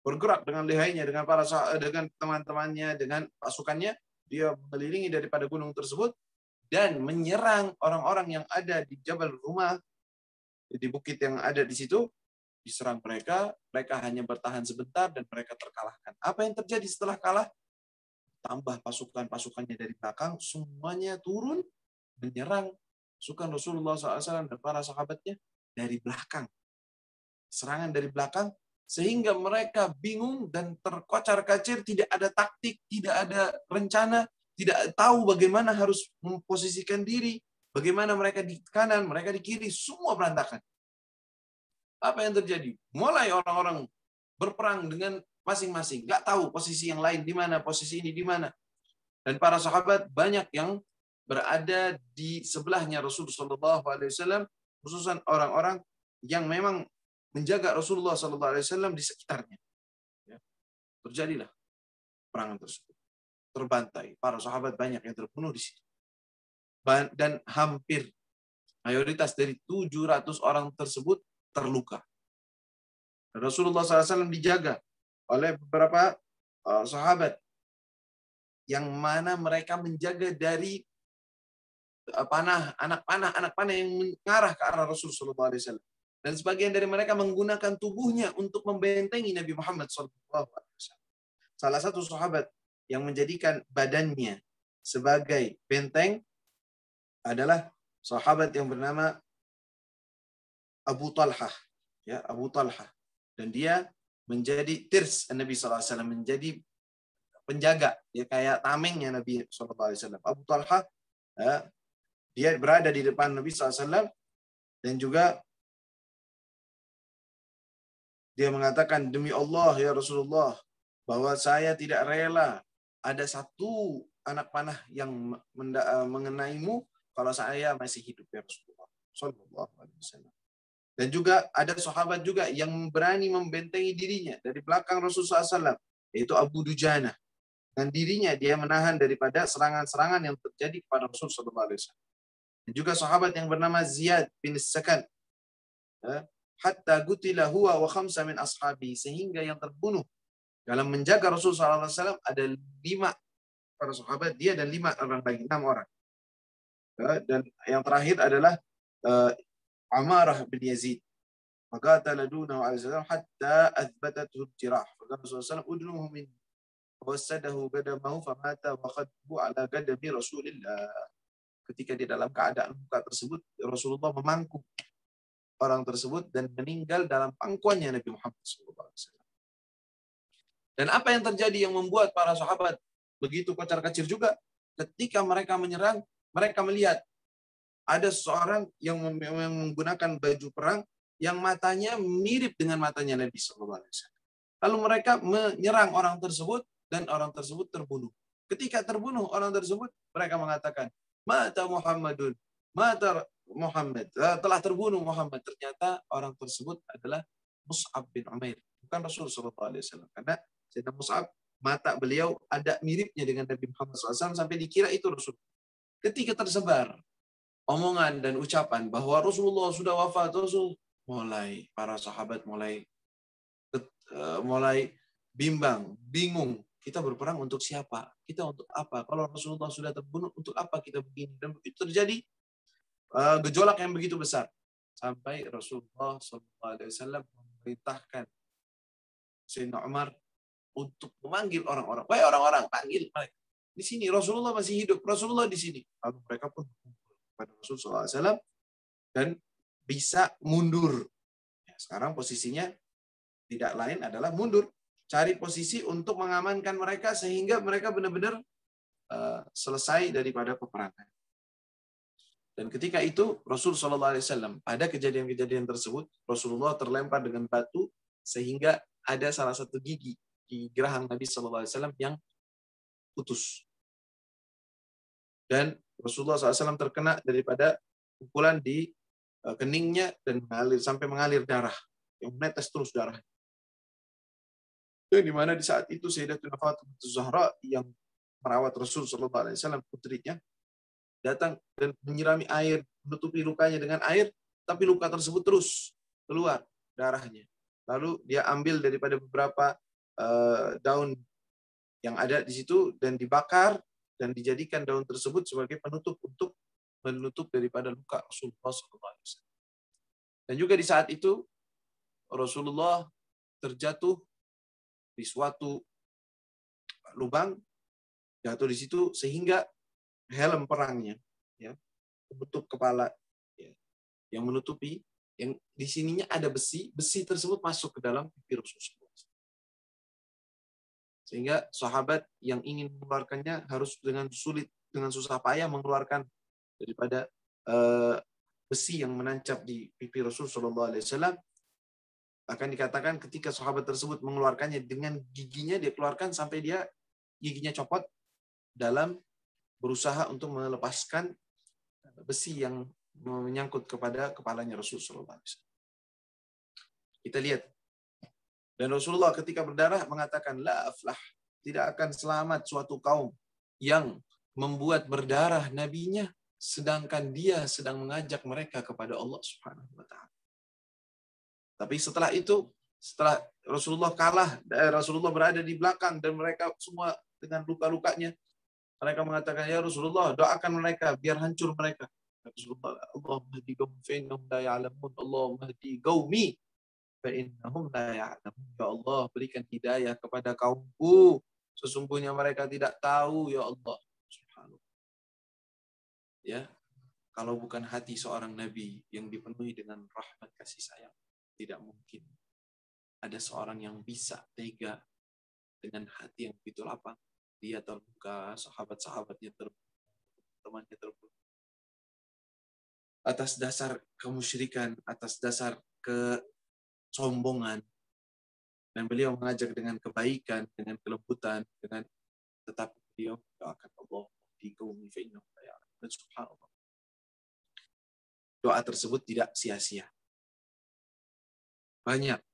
Bergerak dengan lihainya, dengan teman-temannya, dengan pasukannya, dia mengelilingi daripada gunung tersebut dan menyerang orang-orang yang ada di Jabal Rumah, di bukit yang ada di situ. Diserang mereka hanya bertahan sebentar dan mereka terkalahkan. Apa yang terjadi setelah kalah? Tambah pasukannya dari belakang, semuanya turun menyerang pasukan Rasulullah SAW dan para sahabatnya dari belakang. Serangan dari belakang, sehingga mereka bingung dan terkocar-kacir, tidak ada taktik, tidak ada rencana, tidak tahu bagaimana harus memposisikan diri, bagaimana mereka di kanan, mereka di kiri, semua berantakan. Apa yang terjadi? Mulai orang-orang berperang dengan masing-masing. Nggak tahu posisi yang lain di mana, posisi ini di mana. Dan para sahabat banyak yang berada di sebelahnya Rasulullah SAW, khususnya orang-orang yang memang menjaga Rasulullah SAW di sekitarnya. Terjadilah perangan tersebut. Terbantai. Para sahabat banyak yang terbunuh di situ. Dan hampir mayoritas dari 700 orang tersebut terluka. Rasulullah SAW dijaga oleh beberapa sahabat yang mana mereka menjaga dari anak panah yang mengarah ke arah Rasulullah SAW. Dan sebagian dari mereka menggunakan tubuhnya untuk membentengi Nabi Muhammad SAW. Salah satu sahabat yang menjadikan badannya sebagai benteng adalah sahabat yang bernama Abu Talhah. Ya, Abu Talhah. Dan dia menjadi tirs Nabi SAW, menjadi penjaga, ya kayak tamengnya Nabi SAW. Abu Talhah, dia berada di depan Nabi SAW dan juga dia mengatakan, demi Allah ya Rasulullah, bahwa saya tidak rela ada satu anak panah yang mengenaimu kalau saya masih hidup ya Rasulullah Sallallahu Alaihi Wasallam. Dan juga ada sahabat juga yang berani membentengi dirinya dari belakang Rasulullah SAW, yaitu Abu Dujana. Dan dirinya dia menahan daripada serangan-serangan yang terjadi kepada Rasulullah SAW. Dan juga sahabat yang bernama Ziyad bin Sakan. Hatta gutila huwa wa khamsa min ashabi. Sehingga yang terbunuh dalam menjaga Rasulullah SAW ada 5 para sahabat, dia dan 5 orang lagi, 6 orang. Dan yang terakhir adalah Amarah bin Yazid. Faqatala dunahu alaihi wasallam hatta athbatathu al-jirah. Faqala Rasulullah SAW udnuhu min wasadahu gadamahu famata wa qadbu ala gadami Rasulillah. Ketika di dalam keadaan luka tersebut, Rasulullah memangku orang tersebut dan meninggal dalam pangkuannya Nabi Muhammad SAW. Dan apa yang terjadi yang membuat para sahabat begitu kocar-kacir juga? Ketika mereka menyerang, mereka melihat ada seorang yang menggunakan baju perang yang matanya mirip dengan matanya Nabi SAW. Lalu mereka menyerang orang tersebut dan orang tersebut terbunuh. Ketika terbunuh orang tersebut, mereka mengatakan, mata Muhammadun, mata Muhammad, telah terbunuh Muhammad. Ternyata orang tersebut adalah Mus'ab bin Umair, bukan Rasul SAW. Karena Sayyidina Mus'ab mata beliau ada miripnya dengan Nabi Muhammad SAW sampai dikira itu Rasul. Ketika tersebar omongan dan ucapan bahwa Rasulullah sudah wafat, mulai para sahabat mulai bingung. Kita berperang untuk siapa? Kita untuk apa? Kalau Rasulullah sudah terbunuh, untuk apa kita begini? Dan itu terjadi gejolak yang begitu besar sampai Rasulullah SAW memerintahkan Sayyidina Umar untuk memanggil orang-orang. Wahai orang-orang, panggil mereka. Di sini Rasulullah masih hidup. Rasulullah di sini. Lalu mereka pun kepada Rasulullah SAW dan bisa mundur. Sekarang posisinya tidak lain adalah mundur. Cari posisi untuk mengamankan mereka sehingga mereka benar-benar selesai daripada peperangan. Dan ketika itu Rasulullah SAW pada kejadian-kejadian tersebut Rasulullah terlempar dengan batu sehingga ada salah satu gigi di geraham Nabi SAW yang putus. Dan Rasulullah SAW terkena daripada pukulan di keningnya dan mengalir darah, yang menetes terus darah. Dan di mana di saat itu Sayyidatuna Fatimah Zahra yang merawat Rasulullah SAW, putrinya, datang dan menyirami air, menutupi lukanya dengan air, tapi luka tersebut terus keluar darahnya. Lalu dia ambil daripada beberapa daun yang ada di situ dan dibakar dan dijadikan daun tersebut sebagai penutup untuk menutup daripada luka Rasulullah SAW. Dan juga di saat itu Rasulullah terjatuh di suatu lubang, jatuh di situ sehingga helm perangnya, ya, menutup kepala, ya, yang menutupi, yang di sininya ada besi tersebut masuk ke dalam pipi Rasulullah. Sehingga sahabat yang ingin mengeluarkannya harus dengan sulit, dengan susah payah mengeluarkan daripada besi yang menancap di pipi Rasulullah SAW. Akan dikatakan ketika sahabat tersebut mengeluarkannya dengan giginya, dia keluarkan sampai dia giginya copot dalam berusaha untuk melepaskan besi yang menyangkut kepada kepalanya Rasulullah SAW. Kita lihat. Dan Rasulullah ketika berdarah mengatakan, la aflah, tidak akan selamat suatu kaum yang membuat berdarah nabinya sedangkan dia sedang mengajak mereka kepada Allah Subhanahu wa taala. Tapi setelah itu, setelah Rasulullah kalah, Rasulullah berada di belakang dan mereka semua dengan luka-lukanya, mereka mengatakan, ya Rasulullah, doakan mereka biar hancur mereka. Rasulullah, Allahumma hdi qaumi fa innahum la ya'lamun. Allahumma hdi qaumi fa innahum la ya'lamun. Ya Allah, berikan hidayah kepada kaumku, sesungguhnya mereka tidak tahu, ya Allah. Subhanallah. Ya, kalau bukan hati seorang nabi yang dipenuhi dengan rahmat kasih sayang, tidak mungkin ada seorang yang bisa tega dengan hati yang begitu lapang. Dia terbuka, sahabat-sahabatnya terbuka, temannya terbuka. Atas dasar kemusyrikan, atas dasar kesombongan. Dan beliau mengajak dengan kebaikan, dengan kelembutan, dengan tetap beliau doakan Allah di qaumi fa innahum la ya'lamun. Subhanallah. Doa tersebut tidak sia-sia. Banyak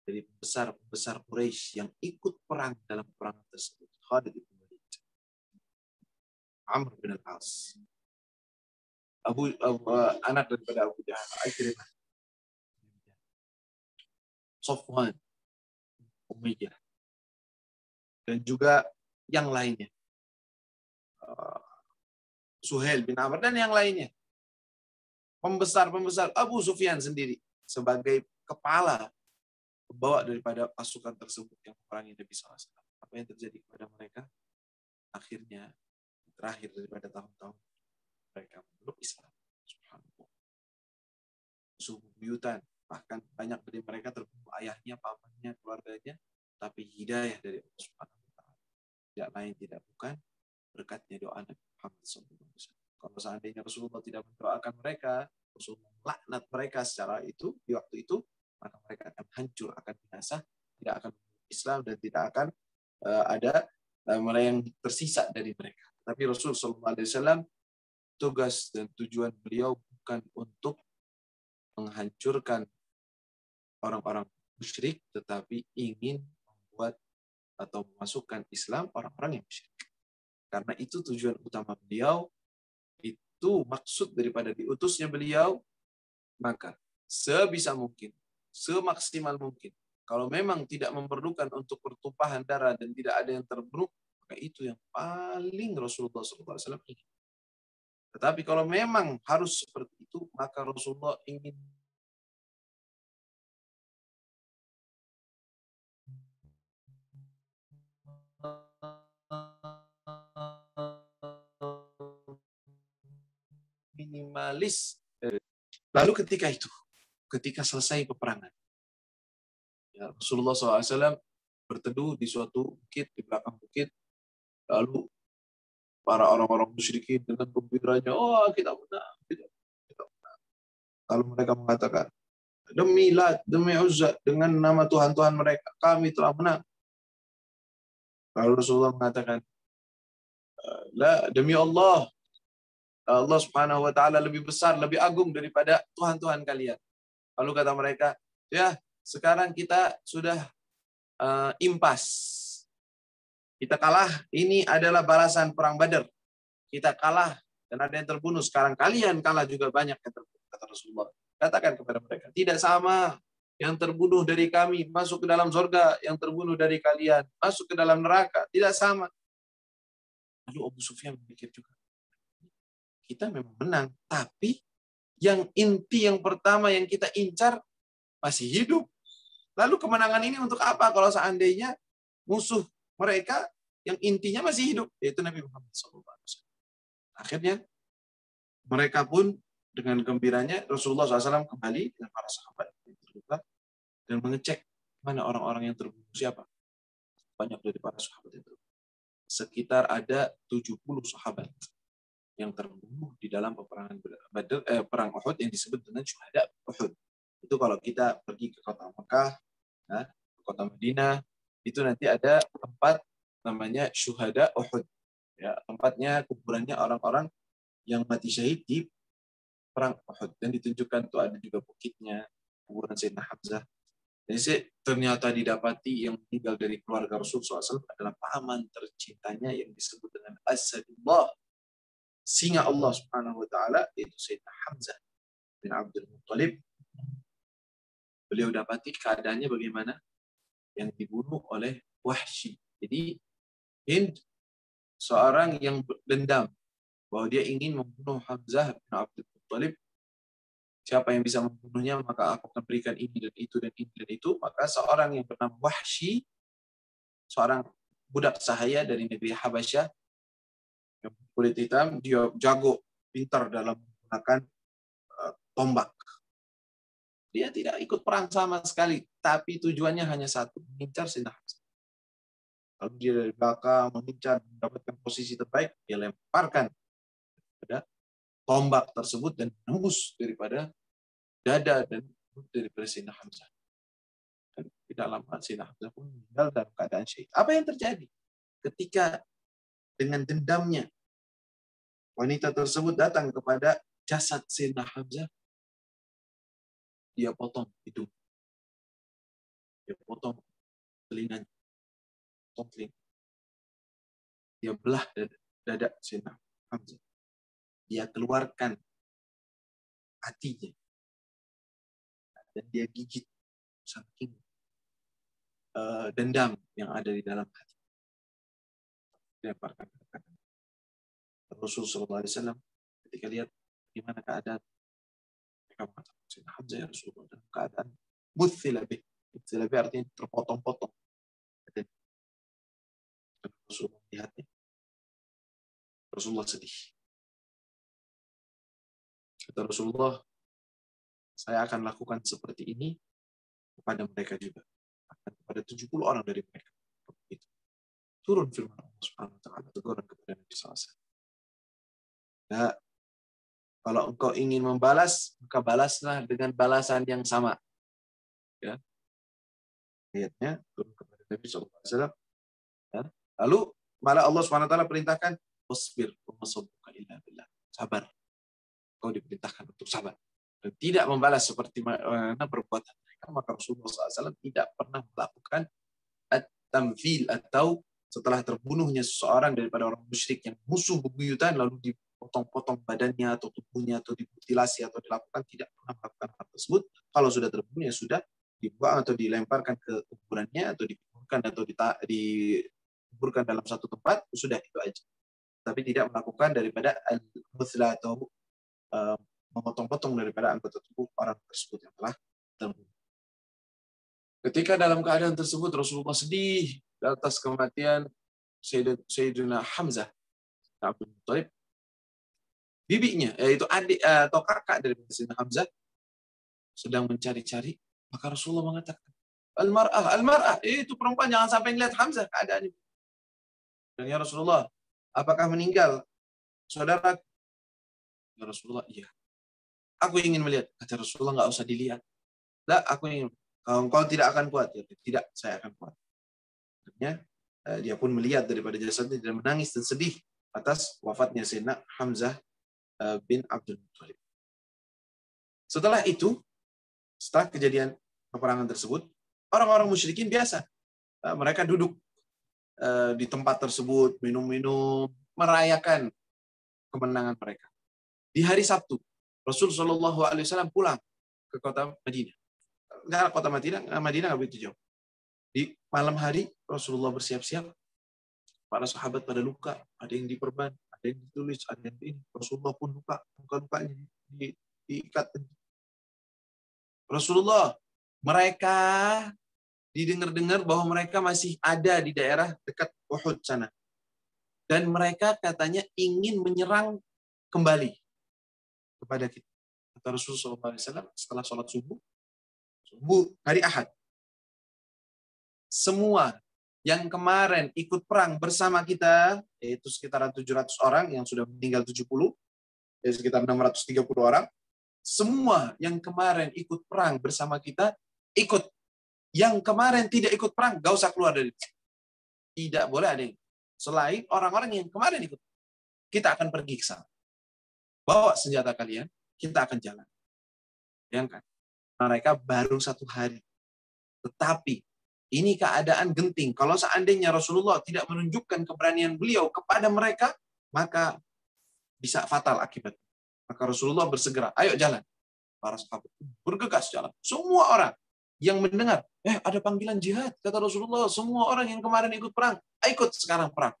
dari pembesar Quraisy yang ikut perang dalam perang tersebut. Khalid bin Walid, Amr bin al-As, anak daripada Abu Jahal, Ikrimah, Safwan, Umayyah, dan juga yang lainnya, Suhail bin Amr dan yang lainnya. Pembesar Abu Sufyan sendiri sebagai kepala pembawa daripada pasukan tersebut yang memerangi Nabi SAW. Apa yang terjadi kepada mereka? Akhirnya terakhir daripada tahun-tahun mereka memeluk Islam. Subhanallah. Subuh buyutan, bahkan banyak dari mereka terbunuh ayahnya, pamannya, keluarganya, tapi hidayah dari Allah Subhanahu wa taala. Tidak lain tidak bukan berkatnya doa Nabi Muhammad SAW. Kalau seandainya Rasulullah tidak mendoakan mereka, Rasulullah melaknat mereka secara itu di waktu itu, maka mereka akan hancur, akan binasa, tidak akan Islam dan tidak akan ada mereka yang tersisa dari mereka. Tapi Rasulullah SAW tugas dan tujuan beliau bukan untuk menghancurkan orang-orang musyrik, tetapi ingin membuat atau memasukkan Islam orang-orang yang musyrik. Karena itu tujuan utama beliau, itu maksud daripada diutusnya beliau, maka sebisa mungkin, semaksimal mungkin, kalau memang tidak memerlukan untuk pertumpahan darah dan tidak ada yang terbunuh, maka itu yang paling Rasulullah SAW ingin. Tetapi kalau memang harus seperti itu, maka Rasulullah ingin minimalis. Lalu ketika selesai peperangan, ya, Rasulullah SAW berteduh di suatu bukit, di belakang bukit, lalu para orang-orang musyrikin dengan gembiranya, oh kita menang, kita menang. Lalu mereka mengatakan, demi Lat, demi Uzza, dengan nama Tuhan-Tuhan mereka, kami telah menang. Lalu Rasulullah mengatakan, la, demi Allah, Allah Subhanahu wa taala lebih besar, lebih agung daripada Tuhan-Tuhan kalian. Lalu kata mereka, ya, sekarang kita sudah impas. Kita kalah, ini adalah balasan perang Badar. Kita kalah dan ada yang terbunuh. Sekarang kalian kalah juga banyak yang terbunuh, kata Rasulullah. Katakan kepada mereka, tidak sama. Yang terbunuh dari kami masuk ke dalam surga, yang terbunuh dari kalian masuk ke dalam neraka. Tidak sama. Lalu Abu Sufyan berpikir juga, kita memang menang, tapi yang inti yang pertama yang kita incar masih hidup. Lalu kemenangan ini untuk apa kalau seandainya musuh mereka yang intinya masih hidup, yaitu Nabi Muhammad SAW. Akhirnya mereka pun dengan gembiranya Rasulullah SAW kembali dengan para sahabat yang terluka dan mengecek mana orang-orang yang terbunuh siapa. Banyak dari para sahabat itu. Sekitar ada 70 sahabat yang terbunuh di dalam peperangan perang Uhud yang disebut dengan syuhada Uhud. Itu kalau kita pergi ke kota Mekah, nah, ke kota Madinah, itu nanti ada tempat namanya syuhada Uhud. Ya, tempatnya kuburannya orang-orang yang mati syahid di perang Uhud, dan ditunjukkan tuh ada juga bukitnya kuburan Sayyidina Hamzah. Jadi ternyata didapati yang meninggal dari keluarga Rasul SAW adalah paman tercintanya yang disebut dengan Asadullah, singa Allah Subhanahu wa taala, yaitu Sayyidina Hamzah bin Abdul Muttalib. Beliau dapati keadaannya bagaimana, yang dibunuh oleh Wahsy. Jadi Hind seorang yang dendam bahwa dia ingin membunuh Hamzah bin Abdul Muttalib. Siapa yang bisa membunuhnya, maka aku akan berikan ini dan itu dan ini dan itu. Maka seorang yang bernama Wahsy, seorang budak sahaya dari negeri Habasyah, yang kulit hitam, dia jago, pintar dalam menggunakan tombak. Dia tidak ikut perang sama sekali, tapi tujuannya hanya satu, mengincar Sayyidina Hamzah. Lalu dia dari belakang mengincar, mendapatkan posisi terbaik, dia lemparkan pada tombak tersebut dan menembus daripada dada dan daripada Sayyidina Hamzah. Dan tidak lama Sayyidina Hamzah pun meninggal dalam keadaan syahid. Apa yang terjadi? Ketika dengan dendamnya wanita tersebut datang kepada jasad Sayyidina Hamzah, dia potong hidung, dia potong telinganya, dia belah dada Sayyidina Hamzah, dia keluarkan hatinya, dan dia gigit saking dendam yang ada di dalam hati. Dilemparkan. Rasulullah SAW ketika lihat gimana keadaan, mereka mengatakan Sayyidina Hamzah ya Rasulullah dalam keadaan muthilabih. Muthilabih artinya terpotong-potong. Dan Rasulullah melihatnya. Rasulullah sedih. Kata Rasulullah, saya akan lakukan seperti ini kepada mereka juga. Akan kepada 70 orang dari mereka. Itu. Turun firman Allah Subhanahu wa taala, teguran kepada Nabi SAW. Ya, kalau engkau ingin membalas, maka balaslah dengan balasan yang sama. Ya. Ayatnya turun kepada Nabi SAW. Ya. Lalu malah Allah SWT perintahkan, wasbir wa sabbuka illa billah. Sabar. Kau diperintahkan untuk sabar. Dan tidak membalas seperti mana perbuatan mereka. Maka Rasulullah SAW tidak pernah melakukan tamfil, atau setelah terbunuhnya seseorang daripada orang musyrik yang musuh bebuyutan, lalu dipotong-potong badannya atau tubuhnya atau dimutilasi atau dilakukan, tidak pernah melakukan hal tersebut. Kalau sudah terbunuh ya sudah dibuang atau dilemparkan ke kuburannya atau dikuburkan atau dikuburkan dalam satu tempat, sudah itu aja. Tapi tidak melakukan daripada al-muthla atau memotong-potong daripada anggota tubuh orang tersebut yang telah terbunuh. Ketika dalam keadaan tersebut Rasulullah sedih atas kematian Sayyidina Hamzah bin Abdul Muttalib, bibinya, yaitu adik atau kakak dari Sayyidina Hamzah, sedang mencari-cari, maka Rasulullah mengatakan, al-mar'ah, itu perempuan, jangan sampai ngeliat Hamzah keadaannya. Dan ya Rasulullah, apakah meninggal saudara? Ya Rasulullah, iya. Aku ingin melihat. Kata Rasulullah, nggak usah dilihat. Tidak, aku ingin. Kau tidak akan kuat. Ya, tidak, saya akan kuat. Akhirnya, dia pun melihat daripada jasadnya dan menangis dan sedih atas wafatnya Sayyidina Hamzah bin Abdul Muttalib. Setelah itu, setelah kejadian peperangan tersebut, orang-orang musyrikin biasa. Mereka duduk di tempat tersebut, minum-minum, merayakan kemenangan mereka. Di hari Sabtu, Rasulullah SAW pulang ke kota Madinah. Karena kota Madinah nggak begitu jauh. Di malam hari, Rasulullah bersiap-siap. Para sahabat pada luka, ada yang diperban, ada yang ditulis, ada yang ini. Rasulullah pun luka-lukanya diikat. Rasulullah, mereka didengar-dengar bahwa mereka masih ada di daerah dekat Uhud sana. Dan mereka katanya ingin menyerang kembali kepada kita. Kata Rasulullah SAW setelah sholat subuh hari Ahad, semua yang kemarin ikut perang bersama kita, yaitu sekitar 700 orang yang sudah meninggal 70, yaitu sekitar 630 orang, semua yang kemarin ikut perang bersama kita, ikut. Yang kemarin tidak ikut perang, gak usah keluar dari sini. Tidak boleh ada yang selain orang-orang yang kemarin ikut. Kita akan pergi ke sana. Bawa senjata kalian, kita akan jalan. Bayangkan, mereka baru 1 hari. Tetapi ini keadaan genting. Kalau seandainya Rasulullah tidak menunjukkan keberanian beliau kepada mereka, maka bisa fatal akibatnya. Maka Rasulullah bersegera, ayo jalan. Para sahabat bergegas jalan. Semua orang yang mendengar, ada panggilan jihad, kata Rasulullah, semua orang yang kemarin ikut perang, ikut sekarang perang.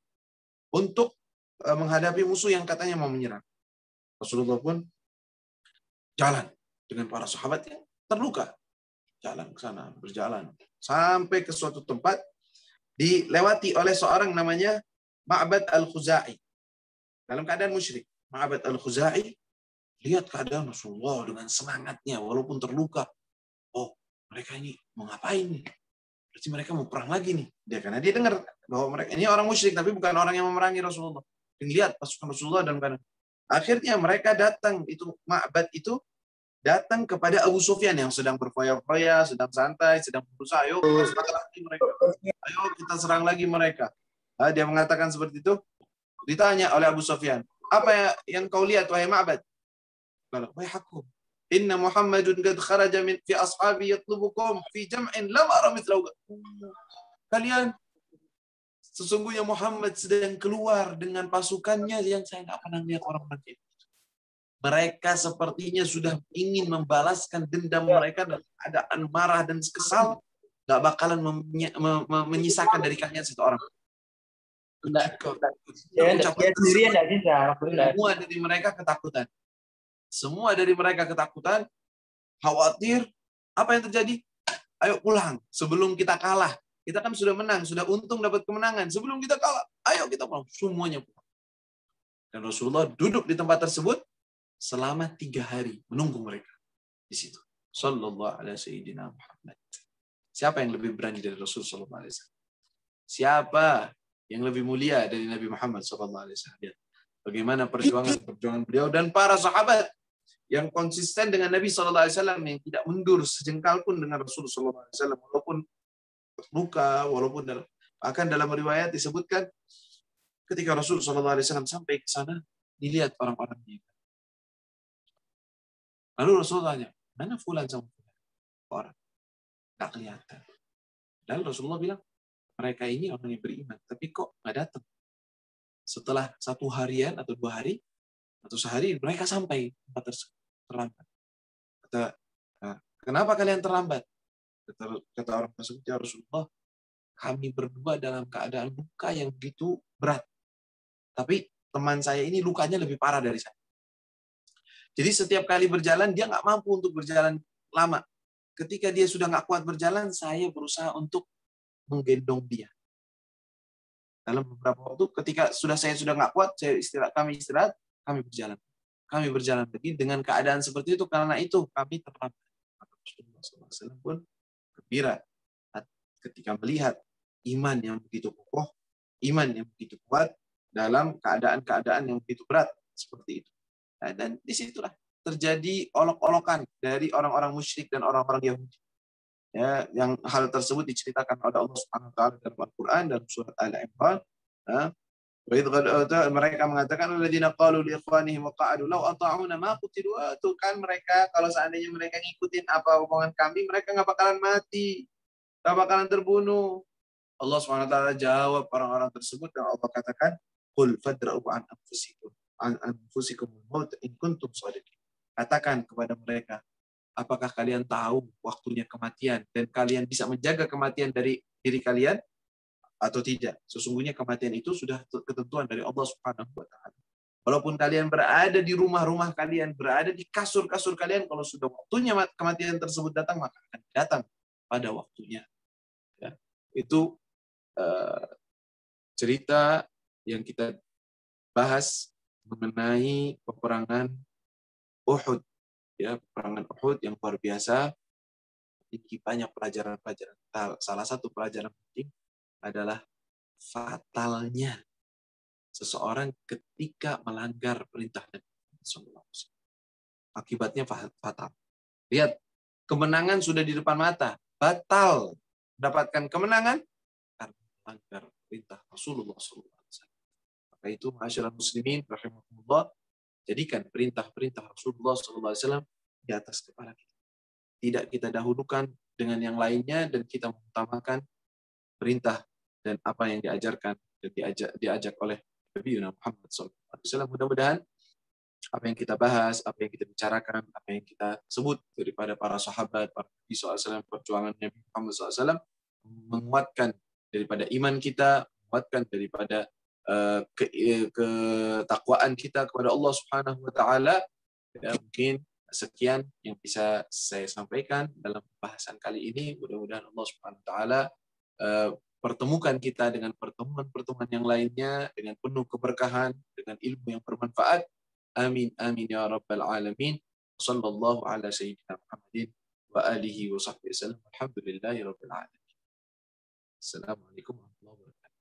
Untuk menghadapi musuh yang katanya mau menyerang. Rasulullah pun jalan dengan para sahabat yang terluka. Jalan ke sana, berjalan. Sampai ke suatu tempat, dilewati oleh seorang namanya Ma'bad al-Khuzai. Dalam keadaan musyrik. Ma'bad al-Khuzai, lihat keadaan Rasulullah dengan semangatnya, walaupun terluka. Oh, mereka ini mau ngapain nih? Berarti mereka mau perang lagi nih. Karena dia dengar bahwa mereka ini orang musyrik, tapi bukan orang yang memerangi Rasulullah. Dan lihat pasukan Rasulullah dalam keadaan. Akhirnya mereka datang, itu Ma'bad itu datang kepada Abu Sufyan yang sedang berfoya-foya, sedang santai, sedang berusaha, ayo kita serang lagi mereka. Ayo kita serang lagi mereka. Dia mengatakan seperti itu. Ditanya oleh Abu Sufyan, apa yang kau lihat wahai Ma'bad? Wahai aku, inna Muhammadun qad kharaja min fi ashabi yatlubukum fi jam'in lam ara mithlahu. Kalian, sesungguhnya Muhammad sedang keluar dengan pasukannya yang saya nggak pernah lihat orang-orang itu. Mereka sepertinya sudah ingin membalaskan dendam mereka dan keadaan marah dan kesal, nggak bakalan menyisakan dari kalian satu orang. Semua dari mereka ketakutan. Semua dari mereka ketakutan, khawatir. Apa yang terjadi? Ayo pulang sebelum kita kalah. Kita kan sudah menang, sudah untung dapat kemenangan. Sebelum kita kalah, ayo kita pulang. Semuanya pulang. Dan Rasulullah duduk di tempat tersebut selama 3 hari menunggu mereka di situ. Sallallahu alaihi sayyidina Muhammad. Siapa yang lebih berani dari Rasul sallallahu alaihi wasallam? Siapa yang lebih mulia dari Nabi Muhammad sallallahu alaihi wasallam? Bagaimana perjuangan beliau dan para sahabat yang konsisten dengan Nabi sallallahu alaihi wasallam, yang tidak mundur sejengkal pun dengan Rasul sallallahu alaihi wasallam, walaupun terluka, walaupun akan dalam riwayat disebutkan ketika Rasul sallallahu alaihi wasallam sampai ke sana, dilihat orang-orang ini. Lalu Rasulullah tanya, mana fulan sama fulan? Orang. Tak kelihatan. Lalu Rasulullah bilang, mereka ini orang yang beriman, tapi kok nggak datang? Setelah 1 harian atau 2 hari atau sehari mereka sampai tempat tersebut terlambat. Kata, nah, kenapa kalian terlambat? Kata orang tersebut, ya Rasulullah, kami berdua dalam keadaan luka yang begitu berat. Tapi teman saya ini lukanya lebih parah dari saya. Jadi setiap kali berjalan, dia nggak mampu untuk berjalan lama. Ketika dia sudah nggak kuat berjalan, saya berusaha untuk menggendong dia. Dalam beberapa waktu, ketika saya sudah nggak kuat, kami istirahat, kami berjalan. Kami berjalan lagi dengan keadaan seperti itu, karena itu kami terlambat. Rasulullah SAW pun gembira ketika melihat iman yang begitu kokoh, iman yang begitu kuat dalam keadaan-keadaan yang begitu berat seperti itu. Nah, dan disitulah terjadi olok-olokan dari orang-orang musyrik dan orang-orang Yahudi. Ya, yang hal tersebut diceritakan oleh Allah Subhanahu wa taala dalam Al-Qur'an dalam surat Al-Imran. Mereka mengatakan alladzina qalu li ikhwanihim wa qa'adu law ata'una ma qutilu. Itu kan mereka, kalau seandainya mereka ngikutin apa omongan kami, mereka nggak bakalan mati, nggak bakalan terbunuh. Allah Subhanahu wa taala jawab orang-orang tersebut dan Allah katakan, qul fadra'u an anfusikum al-maut in kuntum shadiqin. Katakan kepada mereka, apakah kalian tahu waktunya kematian dan kalian bisa menjaga kematian dari diri kalian atau tidak? Sesungguhnya kematian itu sudah ketentuan dari Allah Subhanahu wa taala. Walaupun kalian berada di rumah-rumah kalian, berada di kasur-kasur kalian, kalau sudah waktunya kematian tersebut datang, maka akan datang pada waktunya. Ya. Itu cerita yang kita bahas mengenai peperangan Uhud. Ya, peperangan Uhud yang luar biasa, memiliki banyak pelajaran-pelajaran. Salah satu pelajaran penting adalah fatalnya seseorang ketika melanggar perintah Nabi Sallallahu Alaihi Wasallam. Akibatnya fatal. Lihat, kemenangan sudah di depan mata, batal mendapatkan kemenangan karena melanggar perintah Rasulullah Sallallahu Alaihi Wasallam. Maka itu, ma'asyiral muslimin rahimakumullah, jadikan perintah-perintah Rasulullah Sallallahu Alaihi Wasallam di atas kepala kita. Tidak kita dahulukan dengan yang lainnya dan kita mengutamakan perintah dan apa yang diajarkan dan diajak oleh Nabi Muhammad SAW. Mudah-mudahan apa yang kita bahas, apa yang kita bicarakan, apa yang kita sebut daripada para sahabat, para Nabi SAW, perjuangan Nabi Muhammad SAW, menguatkan daripada iman kita, menguatkan daripada ketakwaan kita kepada Allah Subhanahu wa taala. Ya, mungkin sekian yang bisa saya sampaikan dalam pembahasan kali ini. Mudah-mudahan Allah Subhanahu wa taala pertemukan kita dengan pertemuan-pertemuan yang lainnya dengan penuh keberkahan, dengan ilmu yang bermanfaat. Amin amin ya rabbal alamin. Sallallahu ala sayyidina Muhammadin wa alihi wa sahbihi wasallam. Alhamdulillahi rabbil alamin. Assalamualaikum warahmatullahi wabarakatuh.